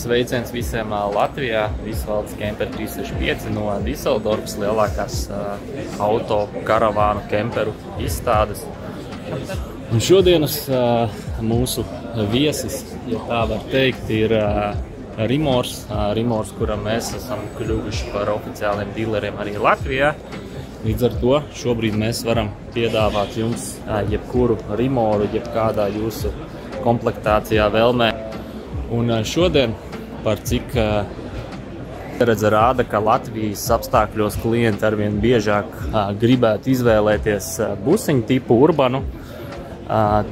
Sveiciens visiem Latvijā, Visvalds Kemper 365 no Diseldorfas, lielākās auto, karavānu, kemperu izstādes. Un šodienas mūsu viesis, ja tā var teikt, ir Rimors, kuram mēs esam kļuvuši par oficiāliem dīleriem arī Latvijā. Līdz ar to šobrīd mēs varam piedāvāt jums jebkuru Rimoru, jebkādā jūsu komplektācijā vēlmē. Un šodien, par cik pieredze rāda, ka Latvijas apstākļos klienti arvien biežāk gribētu izvēlēties busiņu tipu urbanu,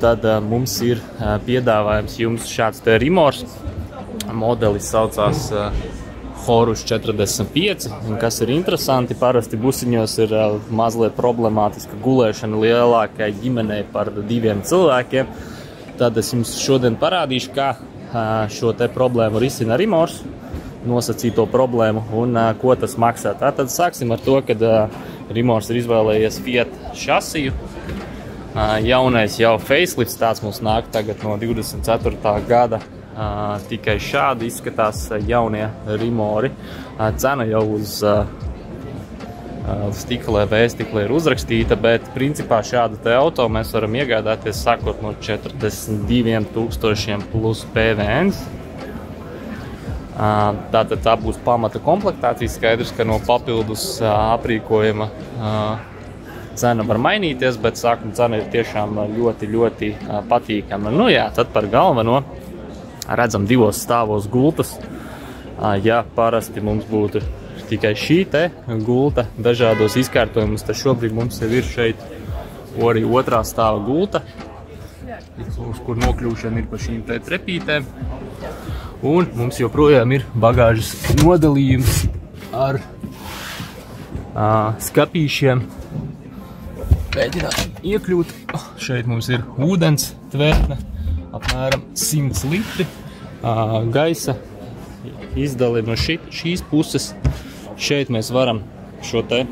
tad mums ir piedāvājums jums šāds te Rimors. Modelis saucās Horus 45, un kas ir interesanti, parasti busiņos ir mazliet problemātiska gulēšana lielākai ģimenei par 2 cilvēkiem. Tad es jums šodien parādīšu, kā šo te problēmu risina Rimors, nosacīto problēmu, un ko tas maksā. Tātad sāksim ar to, kad Rimors ir izvēlējies Fiat šasiju. Jaunais jau facelifts, tāds mums nāk tagad no 24. gada. Tikai šādi izskatās jaunie Rimori. Cena jau uz stiklē, B-stiklē ir uzrakstīta, bet principā šādu te auto mēs varam iegādāties sākot no 42,000 plus PVN. Tātad tā būs pamata komplektācija. Skaidrs, ka no papildus aprīkojuma cena var mainīties, bet sākuma cena ir tiešām ļoti patīkama. Nu jā, tad par galveno redzam 2 stāvos gultas. Ja parasti mums būtu tikai šī te gulta dažādos izkārtojumus, tad šobrīd mums jau ir šeit arī 2. stāva gulta, uz kur nokļūšana ir pa šīm te trepītēm. Un mums joprojām ir bagāžas nodalījums ar skapīšiem. Mēģināsim iekļūt. Šeit mums ir ūdens tvertne, apmēram 100 litri. Gaisa izdali no šīs puses. Šeit mēs varam šo te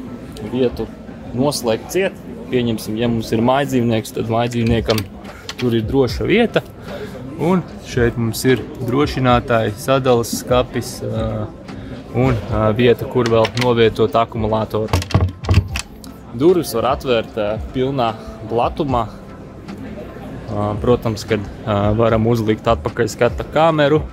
vietu noslēgt ciet. Pieņemsim, ja mums ir mājdzīvnieks, tad mājdzīvniekam tur ir droša vieta. Un šeit mums ir drošinātāji, sadalas skapis un vieta, kur vēl novietot akumulātoru. Durvis var atvērt pilnā platumā. Protams, kad varam uzlikt atpakaļ skata kameru.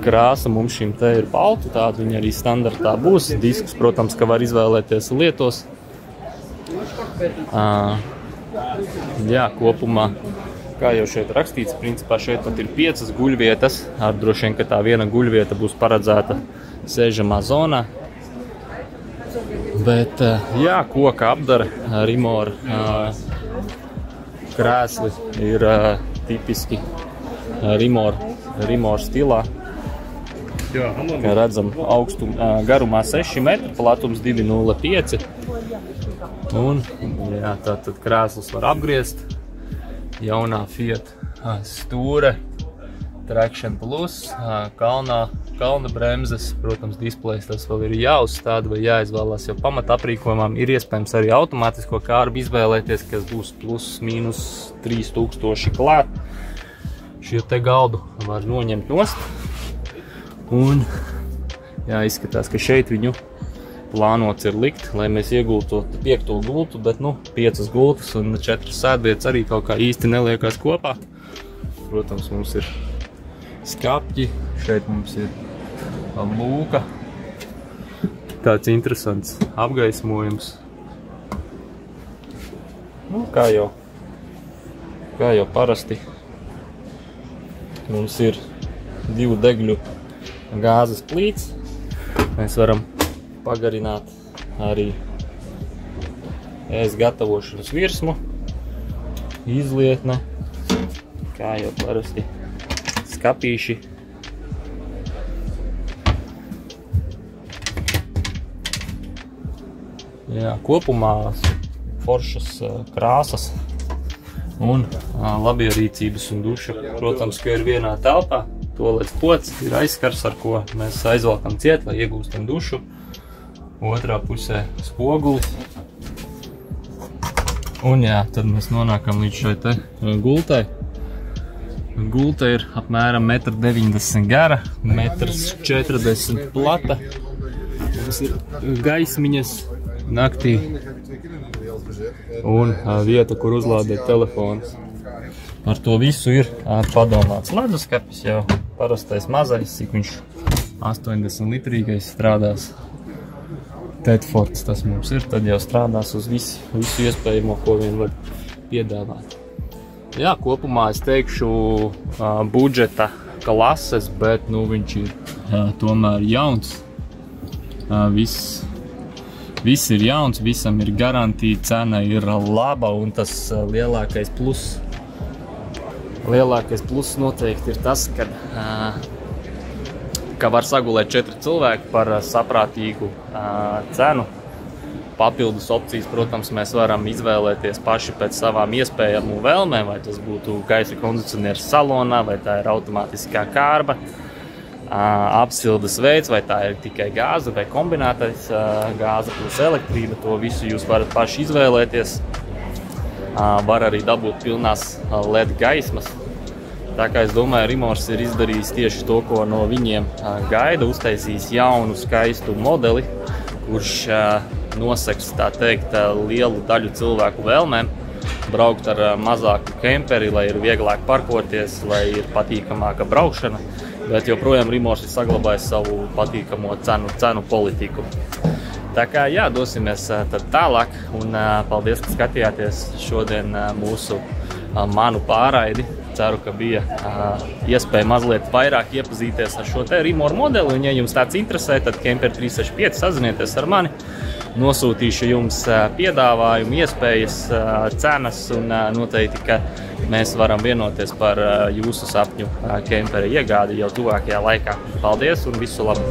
Krāsa mums šim te ir balta, tāda viņa arī standartā būs. Disks, protams, ka var izvēlēties lietos. Jā, kopumā, kā jau šeit rakstīts, principā šeit pat ir 5 guļvietas. Ar droši vien, ka tā viena guļvieta būs paredzēta sēžamā zonā. Bet, jā, koka apdara Rimora krēsli ir tipiski Rimora stilā. Kā redzam, garumā 6 metri, platums 2,05. Un, jā, tātad krēsls var apgriezt. Jaunā Fiat stūre, Traction Plus, kalna bremzes, protams, displejs tas vēl ir jāuzstāda vai jāizvēlās, jo pamata aprīkojumam ir iespējams arī automātisko kārbu izvēlēties, kas būs plus mīnus 3000 klāt. Šie te galdu var noņemt nost. Un jā, izskatās, ka šeit viņu plānots ir likt, lai mēs iegultu 5. gultu, bet 5 gultas un 4 sēdvietas arī kaut kā īsti neliekās kopā. Protams, mums ir skapji, šeit mums ir lūka, tāds interesants apgaismojums. Kā jau parasti, mums ir 2 degļu gāzes plīts. Mēs varam pagarināt arī ēst gatavošanas virsmu, izlietne, kā jau parasti skapīši. Jā, kopumā foršas krāsas un labierīcības un duša. Protams, ka ir vienā telpā. Tolets pods ir aizskars, ar ko mēs aizvalkam ciet, lai iegūstam dušu. Otrā pusē spogulis. Un jā, tad mēs nonākam līdz šai te gultai. Gulta ir apmēram 1,90 m gara, 1,40 m plata. Mums ir gaismiņas naktī un vieta, kur uzlādēt telefonus. Par to visu ir padomāts leduskapis, jau parastais mazaļs, cik viņš 80 litrīgais strādās. Tedfords tas mums ir, tad jau strādās uz visu iespējamo, ko vien var piedāvāt. Jā, kopumā es teikšu budžeta klases, bet viņš ir tomēr jauns. Viss ir jauns, visam ir garantija, cena ir laba un tas lielākais plus noteikti ir tas, ka var sagulēt 4 cilvēki par saprātīgu cenu. Papildus opcijas, protams, mēs varam izvēlēties paši pēc savām iespējām un vēlmēm, vai tas būtu gaisa kondicionieris salonā, vai tā ir automātiskā kārba, apsildes veids, vai tā ir tikai gāze vai kombinētais gāze plus elektrība. To visu jūs varat paši izvēlēties. Var arī dabūt pilnās LED gaismas. Tā kā es domāju, Rimors ir izdarījis tieši to, ko no viņiem gaida, uztaisījis jaunu, skaistu modeli, kurš noseks, tā teikt, lielu daļu cilvēku vēlmēm, braukt ar mazāku kemperi, lai ir vieglāk parkoties, lai ir patīkamāka braukšana, bet joprojām Rimors ir saglabājis savu patīkamo cenu politiku. Tā kā jā, dosimies tad tālāk, un paldies, ka skatījāties šodien manu pārraidi. Ceru, ka bija iespēja mazliet vairāk iepazīties ar šo te Rimor modeli, un ja jums tāds interesē, tad Kemper 365 sazinieties ar mani. Nosūtīšu jums piedāvājumu, iespējas, cenas, un noteikti, ka mēs varam vienoties par jūsu sapņu kempera iegādi jau tuvākajā laikā. Paldies un visu labu!